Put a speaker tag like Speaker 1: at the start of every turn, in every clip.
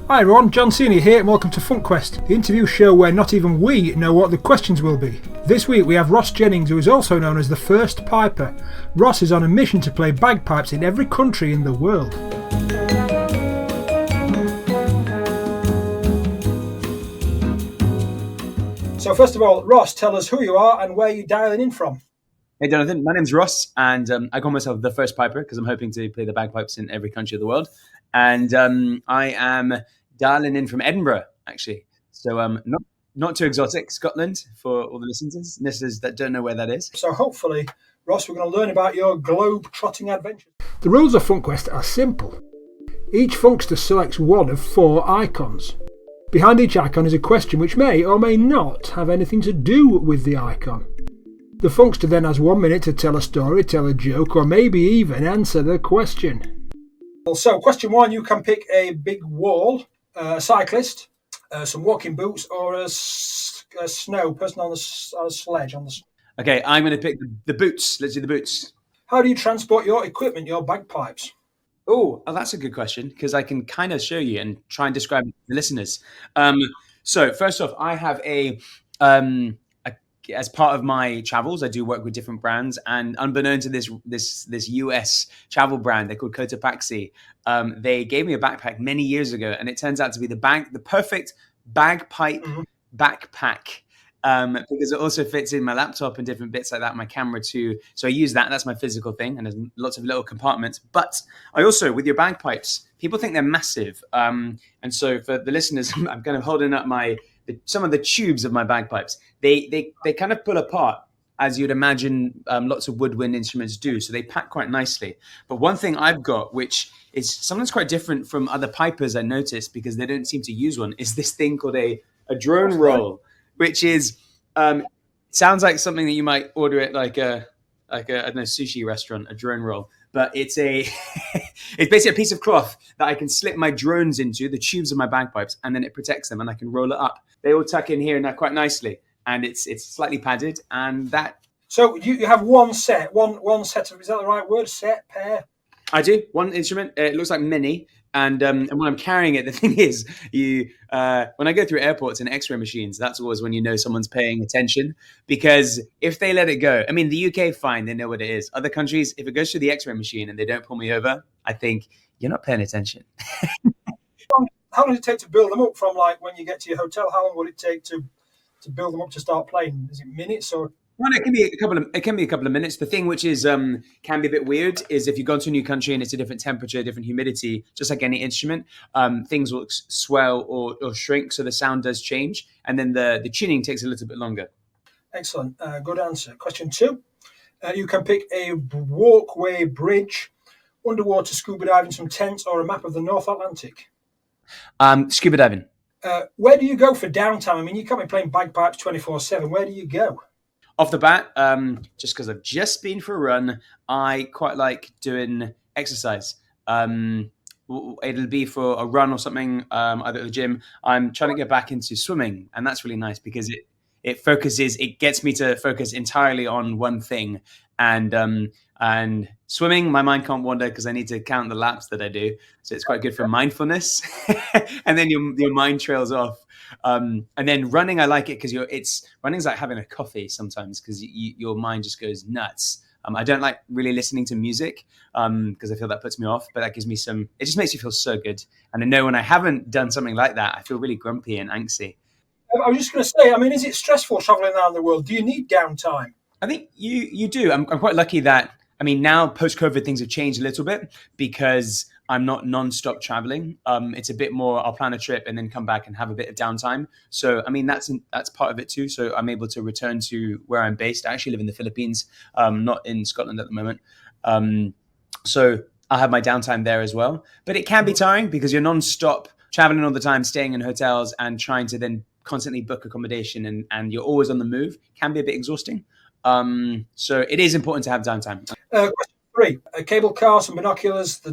Speaker 1: Hi everyone, John Senior here and welcome to FUNKQUEST, the interview show where not even we know what the questions will be. This week we have Ross Jennings, who is also known as the First Piper. Ross is on a mission to play bagpipes in every country in the world. So first of all, Ross, tell us who you are and where you're dialing in from.
Speaker 2: Hey Jonathan, my name's Ross and I call myself the First Piper because I'm hoping to play the bagpipes in every country of the world. And I am dialing in from Edinburgh, actually. So not too exotic, Scotland, for all the listeners that don't know where that is.
Speaker 1: So hopefully, Ross, we're going to learn about your globe-trotting adventures. The rules of FUNKQUEST are simple. Each Funkster selects one of 4 icons. Behind each icon is a question which may or may not have anything to do with the icon. The Funkster then has 1 minute to tell a story, tell a joke, or maybe even answer the question. So, question 1, you can pick a big wall, a cyclist, some walking boots, or a snow person on a sledge.
Speaker 2: Okay, I'm going to pick the boots. Let's do the boots.
Speaker 1: How do you transport your equipment, your bagpipes?
Speaker 2: Oh, that's a good question because I can kind of show you and try and describe it to the listeners. So first off, I have as part of my travels, I do work with different brands, and unbeknown to this US travel brand, they're called Cotopaxi. They gave me a backpack many years ago, and it turns out to be the perfect bagpipe backpack. Because it also fits in my laptop and different bits like that, my camera too. So I use that. That's my physical thing, and there's lots of little compartments. But I also, with your bagpipes, people think they're massive. And so for the listeners, I'm kind of holding up some of the tubes of my bagpipes. They kind of pull apart, as you'd imagine lots of woodwind instruments do. So they pack quite nicely. But one thing I've got, which is sometimes quite different from other pipers I noticed because they don't seem to use one, is this thing called a drone roll, which is sounds like something that you might order at like a I don't know, sushi restaurant, a drone roll. But it's it's basically a piece of cloth that I can slip my drones into, the tubes of my bagpipes, and then it protects them and I can roll it up. They all tuck in here now quite nicely, and it's slightly padded, and that.
Speaker 1: So you have one set of, is that the right word? Set, pair?
Speaker 2: I do. One instrument. It looks like mini. And when I'm carrying it, the thing is, when I go through airports and X-ray machines, that's always when you know someone's paying attention. Because if they let it go, I mean, the UK, fine, they know what it is. Other countries, if it goes through the X-ray machine and they don't pull me over, I think you're not paying attention.
Speaker 1: How long does it take to build them up from like when you get to your hotel? How long would it take to build them up to start playing? Is it minutes or?
Speaker 2: Well, it can be a couple of minutes. The thing which is can be a bit weird is if you go to a new country and it's a different temperature, different humidity, just like any instrument, things will swell or shrink, so the sound does change, and then the tuning takes a little bit longer.
Speaker 1: Excellent, good answer. Question 2, you can pick a walkway bridge, underwater scuba diving, some tents, or a map of the North Atlantic.
Speaker 2: Scuba diving.
Speaker 1: Where do you go for downtime? I mean, you can't be playing bagpipes 24/7. Where do you go?
Speaker 2: Off the bat, just because I've just been for a run, I quite like doing exercise. It'll be for a run or something, either at the gym. I'm trying to get back into swimming, and that's really nice because it gets me to focus entirely on one thing. And swimming, my mind can't wander because I need to count the laps that I do. So it's quite good for mindfulness. And then your mind trails off. And then running, I like it because running's like having a coffee sometimes because your mind just goes nuts. I don't like really listening to music because I feel that puts me off, but that gives me it just makes me feel so good. And I know when I haven't done something like that, I feel really grumpy and angsty.
Speaker 1: I was just going to say, I mean, is it stressful traveling around the world? Do you need downtime?
Speaker 2: I think you do. I'm quite lucky that, I mean, now post-COVID things have changed a little bit because I'm not non-stop traveling. It's a bit more, I'll plan a trip and then come back and have a bit of downtime. So, I mean, that's part of it too. So I'm able to return to where I'm based. I actually live in the Philippines, not in Scotland at the moment. So I'll have my downtime there as well. But it can be tiring because you're non-stop traveling all the time, staying in hotels and trying to then constantly book accommodation and you're always on the move. Can be a bit exhausting. So it is important to have downtime.
Speaker 1: Question 3, a cable car, some binoculars, the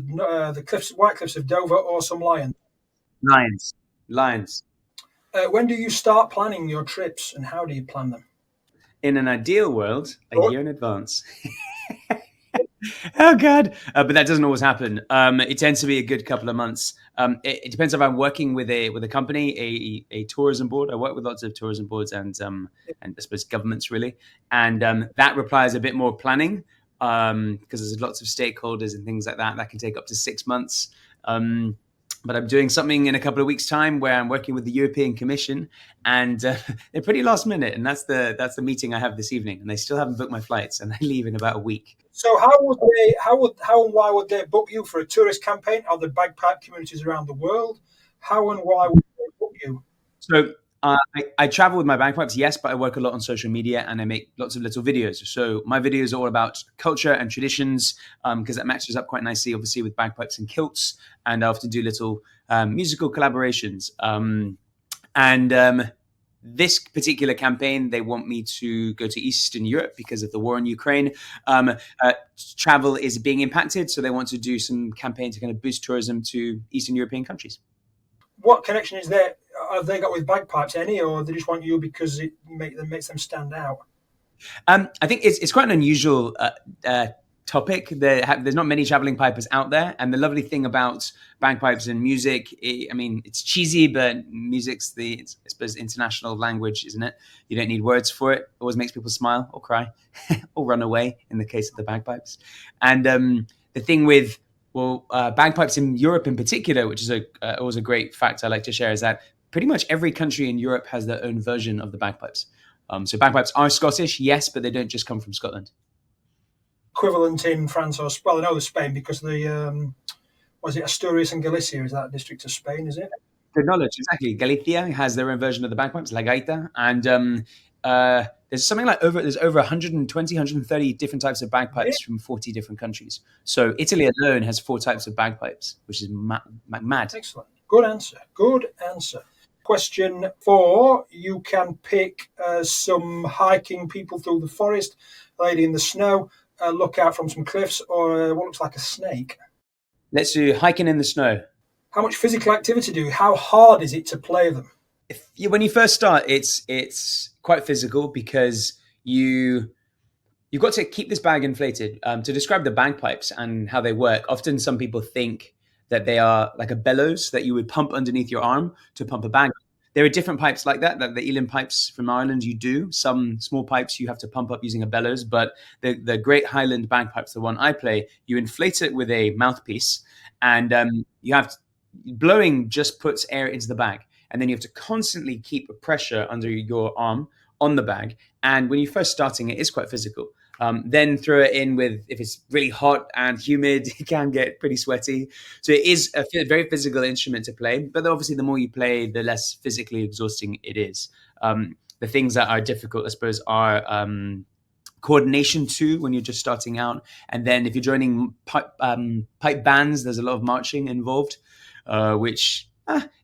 Speaker 1: White Cliffs of Dover, or some lions?
Speaker 2: Lions.
Speaker 1: When do you start planning your trips and how do you plan them?
Speaker 2: In an ideal world, a year in advance. Oh God! But that doesn't always happen. It tends to be a good couple of months. It depends if I'm working with a company, a tourism board. I work with lots of tourism boards and I suppose governments really, and that requires a bit more planning because there's lots of stakeholders and things like that. That can take up to 6 months. But I'm doing something in a couple of weeks' time where I'm working with the European Commission, and they're pretty last minute. And that's the meeting I have this evening, and they still haven't booked my flights, and I leave in about a week.
Speaker 1: So how and why would they book you for a tourist campaign? Are there bagpipe communities around the world? How and why would they book you?
Speaker 2: So I travel with my bagpipes, yes, but I work a lot on social media and I make lots of little videos. So my videos are all about culture and traditions because that matches up quite nicely, obviously, with bagpipes and kilts. And I often do little musical collaborations. This particular campaign, they want me to go to Eastern Europe because of the war in Ukraine. Travel is being impacted, so they want to do some campaign to kind of boost tourism to Eastern European countries.
Speaker 1: What connection is there? Have they got with bagpipes any, or they just want you because it makes them stand out?
Speaker 2: I think it's quite an unusual topic. There's not many traveling pipers out there, and the lovely thing about bagpipes and music, it's cheesy, but music's I suppose, international language, isn't it? You don't need words for it. It always makes people smile or cry or run away in the case of the bagpipes. And the thing with bagpipes in Europe in particular, which is always a great fact I like to share, is that pretty much every country in Europe has their own version of the bagpipes. So bagpipes are Scottish, yes, but they don't just come from Scotland.
Speaker 1: Equivalent in France or I know the Spain because the was it Asturias and Galicia? Is that a district of Spain? Is it?
Speaker 2: Good knowledge, exactly. Galicia has their own version of the bagpipes, La Gaita, and there's something like there's over 120, 130 different types of bagpipes from 40 different countries. So Italy alone has 4 types of bagpipes, which is mad.
Speaker 1: Excellent. Good answer. Good answer. Question 4. You can pick some hiking people through the forest, a lady in the snow, look out from some cliffs, or what looks like a snake.
Speaker 2: Let's do hiking in the snow.
Speaker 1: How much physical activity do you? How hard is it to play them?
Speaker 2: When you first start, it's quite physical because you've got to keep this bag inflated. To describe the bagpipes and how they work, often some people think that they are like a bellows that you would pump underneath your arm to pump a bag. There are different pipes like that the Elim pipes from Ireland, you do. Some small pipes you have to pump up using a bellows, but the Great Highland bagpipes, the one I play, you inflate it with a mouthpiece, and blowing just puts air into the bag. And then you have to constantly keep a pressure under your arm on the bag. And when you're first starting, it is quite physical. Then throw it in with, if it's really hot and humid, it can get pretty sweaty. So it is a very physical instrument to play. But obviously, the more you play, the less physically exhausting it is. The things that are difficult, I suppose, are coordination too when you're just starting out. And then if you're joining pipe bands, there's a lot of marching involved, which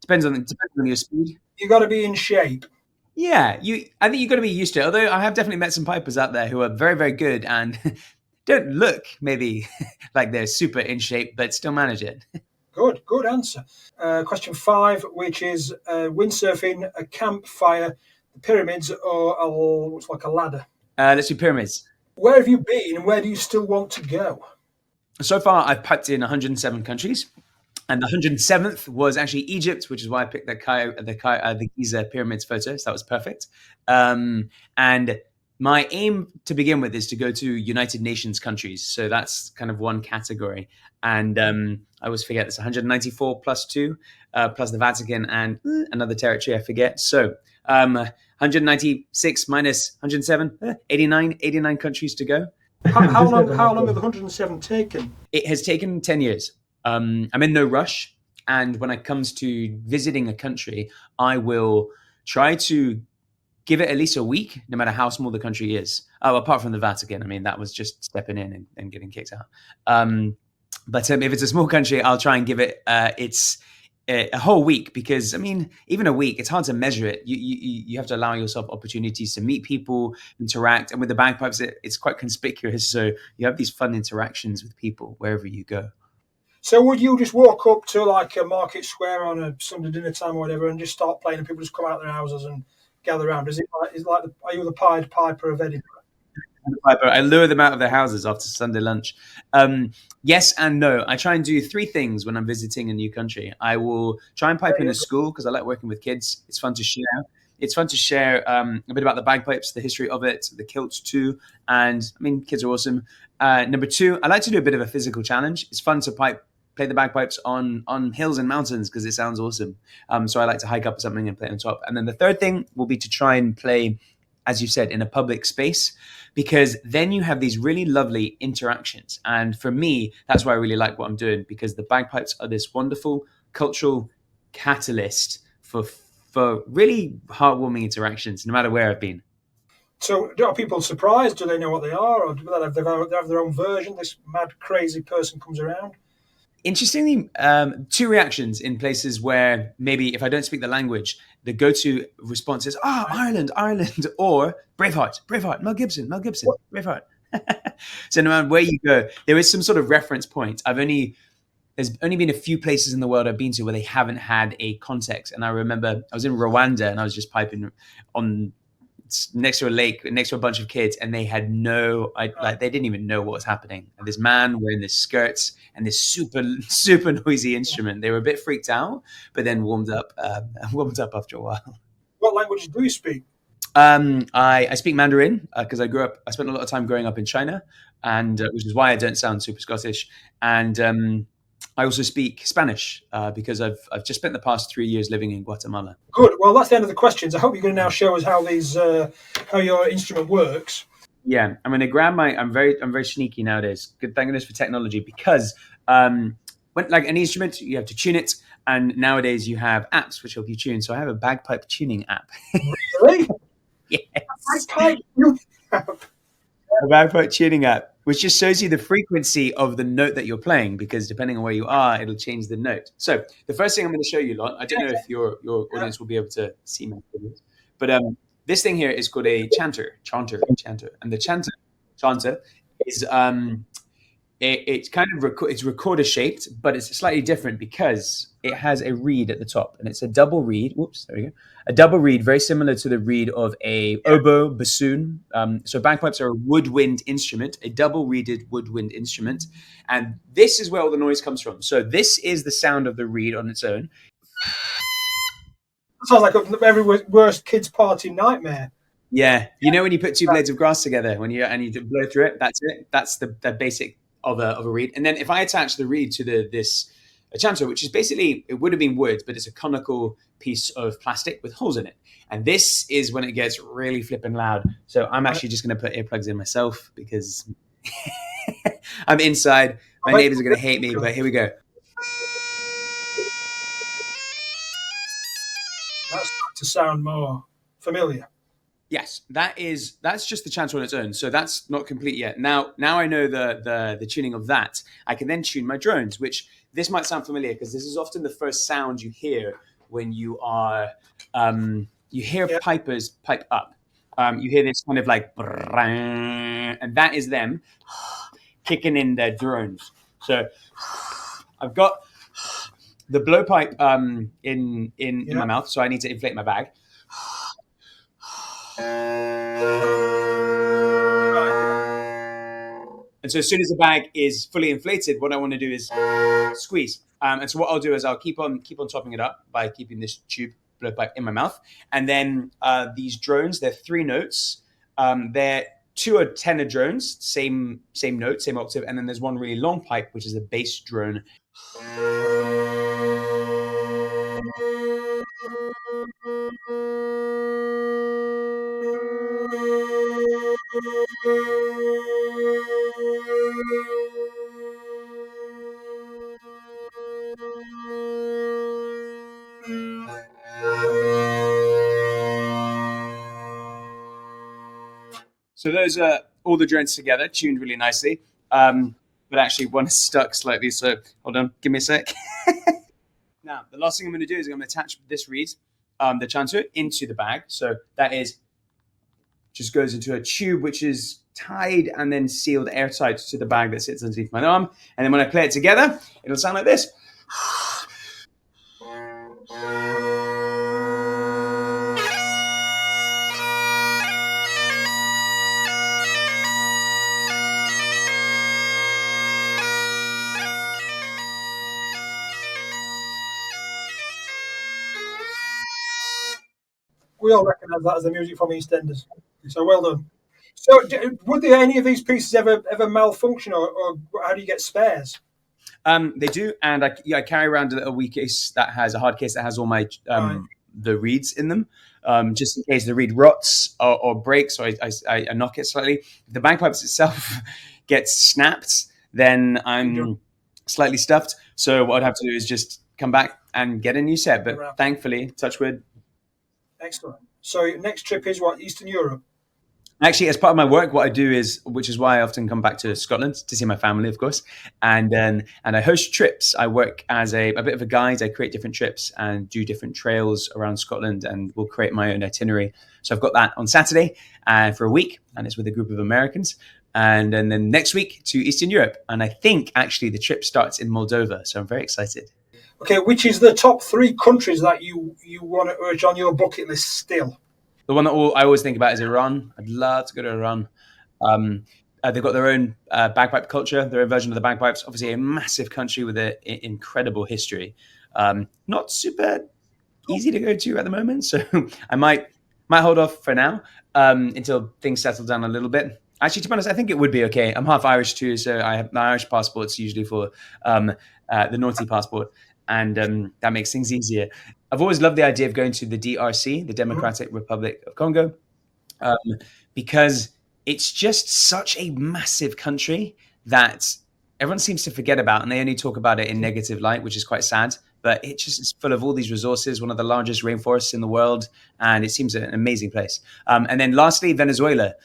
Speaker 2: depends on your speed.
Speaker 1: You got to be in shape.
Speaker 2: Yeah, I think you've got to be used to it. Although I have definitely met some pipers out there who are very, very good and don't look maybe like they're super in shape, but still manage it.
Speaker 1: Good answer. Question 5, which is windsurfing, a campfire, the pyramids, or what's like a ladder.
Speaker 2: Let's do pyramids.
Speaker 1: Where have you been and where do you still want to go?
Speaker 2: So far, I've piped in 107 countries. And the 107th was actually Egypt, which is why I picked the Giza pyramids photo. So that was perfect. And my aim to begin with is to go to United Nations countries. So that's kind of one category. And I always forget this 194 plus 2, plus the Vatican and another territory I forget. So 196 minus 107, 89 countries to go.
Speaker 1: How long have the 107 taken?
Speaker 2: It has taken 10 years. I'm in no rush. And when it comes to visiting a country, I will try to give it at least a week, no matter how small the country is. Oh, apart from the Vatican. I mean, that was just stepping in and getting kicked out. But if it's a small country, I'll try and give it a whole week because, I mean, even a week, it's hard to measure it. You have to allow yourself opportunities to meet people, interact. And with the bagpipes, it's quite conspicuous. So you have these fun interactions with people wherever you go.
Speaker 1: So would you just walk up to like a market square on a Sunday dinner time or whatever and just start playing and people just come out of their houses and gather around? Are you the Pied Piper of Edinburgh?
Speaker 2: I lure them out of their houses after Sunday lunch. Yes and no. I try and do three things when I'm visiting a new country. I will try and pipe in a school because I like working with kids. It's fun to share. It's fun to share a bit about the bagpipes, the history of it, the kilts too. And I mean, kids are awesome. Number two, I like to do a bit of a physical challenge. It's fun to play the bagpipes on hills and mountains because it sounds awesome. So I like to hike up something and play on top. And then the third thing will be to try and play, as you said, in a public space, because then you have these really lovely interactions. And for me, that's why I really like what I'm doing, because the bagpipes are this wonderful cultural catalyst for really heartwarming interactions, no matter where I've been.
Speaker 1: So, are people surprised? Do they know what they are, or do they have their own version? This mad, crazy person comes around.
Speaker 2: Interestingly, two reactions in places where maybe if I don't speak the language, the go-to response is, Ireland, Ireland, or Braveheart, Braveheart, Mel Gibson, Mel Gibson, Braveheart. So no matter where you go, there is some sort of reference point. There's only been a few places in the world I've been to where they haven't had a context. And I remember I was in Rwanda and I was just piping on next to a lake, next to a bunch of kids, and they had they didn't even know what was happening. And this man wearing this skirts and this super, super noisy instrument. They were a bit freaked out, but then warmed up after a while.
Speaker 1: What languages do you speak?
Speaker 2: I speak Mandarin because I spent a lot of time growing up in China, and which is why I don't sound super Scottish. And I also speak Spanish because I've just spent the past 3 years living in Guatemala.
Speaker 1: Good. Well, that's the end of the questions. I hope you're going to now show us how your instrument works.
Speaker 2: Yeah, I'm going to grab I'm very sneaky nowadays. Good, thank goodness for technology, because when like an instrument, you have to tune it, and nowadays you have apps which help you tune. So I have a bagpipe tuning app.
Speaker 1: Really?
Speaker 2: Yes.
Speaker 1: A
Speaker 2: bagpipe tuning app, which just shows you the frequency of the note that you're playing, because depending on where you are, it'll change the note. So the first thing I'm going to show you, Lot, I don't know if your audience will be able to see my videos, but this thing here is called a chanter, and the chanter is it's kind of it's recorder shaped, but it's slightly different because it has a reed at the top, and it's a double reed. Whoops, there we go. A double reed, very similar to the reed of a oboe, bassoon. So bagpipes are a woodwind instrument, a double reeded woodwind instrument, and this is where all the noise comes from. So this is the sound of the reed on its own.
Speaker 1: Sounds like every worst kids' party nightmare.
Speaker 2: Yeah, you know when you put two blades of grass together and you blow through it. That's it. That's the basic of a reed. And then if I attach the reed to a chanter, which is basically, it would have been wood, but it's a conical piece of plastic with holes in it. And this is when it gets really flipping loud. So I'm actually just going to put earplugs in myself because I'm inside. My neighbors are going to hate me, but here we go.
Speaker 1: That's starting to sound more familiar.
Speaker 2: Yes, that's just the chanter on its own. So that's not complete yet. Now I know the tuning of that. I can then tune my drones, which this might sound familiar because this is often the first sound you hear when you are you hear pipers pipe up. You hear this kind of like, and that is them kicking in their drones. So I've got the blowpipe in my mouth, so I need to inflate my bag. And so as soon as the bag is fully inflated, what I want to do is squeeze. And so what I'll do is I'll keep on topping it up by keeping this tube blowpipe in my mouth. And then these drones, they're 3 notes. They're 2 are tenor drones, same note, same octave. And then there's one really long pipe, which is a bass drone. So those are all the drones together, tuned really nicely. But actually one is stuck slightly, so hold on, give me a sec. Now, the last thing I'm going to do is I'm going to attach this reed, the chanter, into the bag. So that just goes into a tube which is tied and then sealed airtight to the bag that sits underneath my arm. And then when I play it together, it'll sound like this.
Speaker 1: We all recognise that as the music from EastEnders. So well done. So would there any of these pieces ever malfunction, or how do you get spares?
Speaker 2: They do, and I carry around a little a hard case that has all my the reeds in them, just in case the reed rots or breaks, or I knock it slightly. If the bagpipes itself gets snapped, then I'm slightly stuffed. So what I'd have to do is just come back and get a new set. But thankfully, touch wood.
Speaker 1: Excellent. So next trip is what, Eastern Europe?
Speaker 2: Actually, as part of my work, what I do is, which is why I often come back to Scotland to see my family, of course, and I host trips. I work as a bit of a guide. I create different trips and do different trails around Scotland, and will create my own itinerary. So I've got that on Saturday for a week, and it's with a group of Americans. And then next week to Eastern Europe. And I think actually the trip starts in Moldova. So I'm very excited.
Speaker 1: Okay, which is the top 3 countries that you want to urge on your bucket list still?
Speaker 2: The one that I always think about is Iran. I'd love to go to Iran. They've got their own bagpipe culture, their own version of the bagpipes. Obviously, a massive country with an incredible history. Not super easy to go to at the moment, so I might hold off for now until things settle down a little bit. Actually, to be honest, I think it would be okay. I'm half Irish too, so I have my Irish passport's usually for the naughty passport, and that makes things easier. I've always loved the idea of going to the DRC, the Democratic Republic of Congo, because it's just such a massive country that everyone seems to forget about, and they only talk about it in negative light, which is quite sad. But it just is full of all these resources, one of the largest rainforests in the world, and it seems an amazing place. And then lastly, Venezuela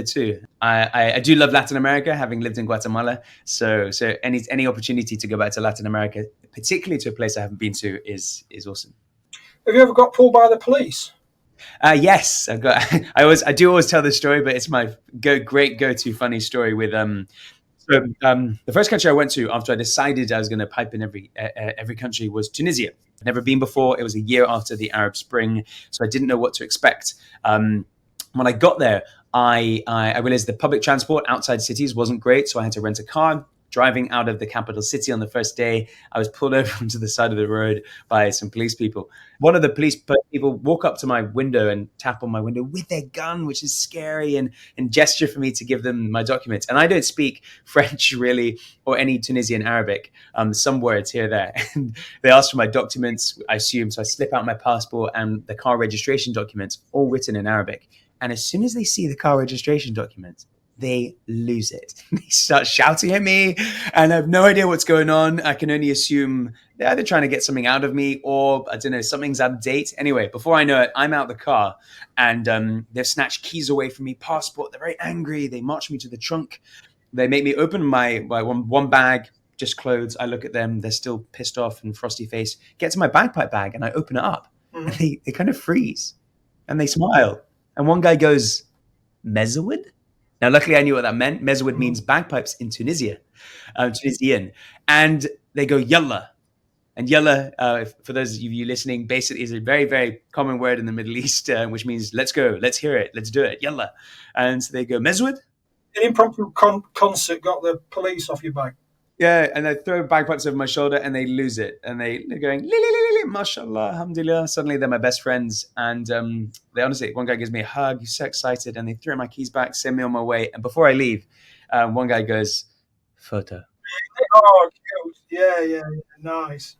Speaker 2: too. I do love Latin America, having lived in Guatemala. So any opportunity to go back to Latin America, particularly to a place I haven't been to, is awesome.
Speaker 1: Have you ever got pulled by the police?
Speaker 2: Yes, I've got. I do always tell this story, but it's my great go-to funny story with the first country I went to after I decided I was going to pipe in every country was Tunisia. I'd never been before. It was a year after the Arab Spring, so I didn't know what to expect. When I got there, I realized the public transport outside cities wasn't great, so I had to rent a car. Driving out of the capital city on the first day, I was pulled over onto the side of the road by some police people. One of the police people walk up to my window and tap on my window with their gun, which is scary, and gesture for me to give them my documents. And I don't speak French really, or any Tunisian Arabic, some words here or there. And they asked for my documents, I assume, so I slip out my passport and the car registration documents, all written in Arabic. And as soon as they see the car registration documents, they lose it. They start shouting at me, and I have no idea what's going on. I can only assume they're either trying to get something out of me, or I don't know, something's out of date. Anyway, before I know it, I'm out the car, and they've snatched keys away from me, passport. They're very angry. They march me to the trunk. They make me open my one bag, just clothes. I look at them. They're still pissed off and frosty faced. Get to my bagpipe bag, and I open it up. And they kind of freeze, and they smile. And one guy goes, "Mezawid?" Now, luckily, I knew what that meant. Mezawid means bagpipes in Tunisian. And they go, "Yalla." And yalla, for those of you listening, basically is a very, very common word in the Middle East, which means let's go, let's hear it, let's do it, yalla. And so they go, "Mezawid?"
Speaker 1: An impromptu concert got the police off your back.
Speaker 2: Yeah, and I throw bagpipes over my shoulder, and they lose it. And they're going, "Li, li, li, li, mashallah, alhamdulillah." Suddenly, they're my best friends. And they honestly, one guy gives me a hug. He's so excited. And they throw my keys back, send me on my way. And before I leave, one guy goes, "Photo."
Speaker 1: Oh, cute. Yeah, nice.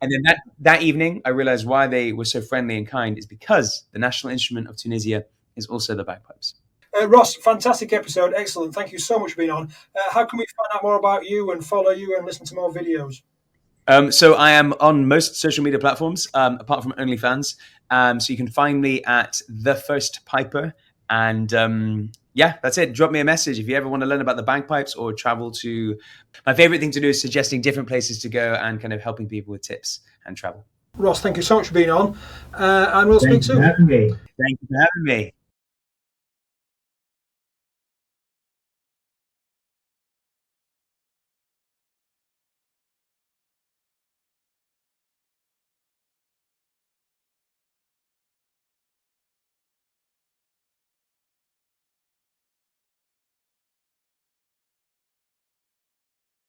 Speaker 2: And then that evening, I realized why they were so friendly and kind is because the national instrument of Tunisia is also the bagpipes.
Speaker 1: Ross, fantastic episode. Excellent. Thank you so much for being on. How can we find out more about you and follow you and listen to more videos?
Speaker 2: So I am on most social media platforms, apart from OnlyFans. So you can find me at The First Piper. And yeah, that's it. Drop me a message if you ever want to learn about the bagpipes or travel to... My favorite thing to do is suggesting different places to go and kind of helping people with tips and travel.
Speaker 1: Ross, thank you so much for being on. And we'll speak soon.
Speaker 2: Thank you for having me.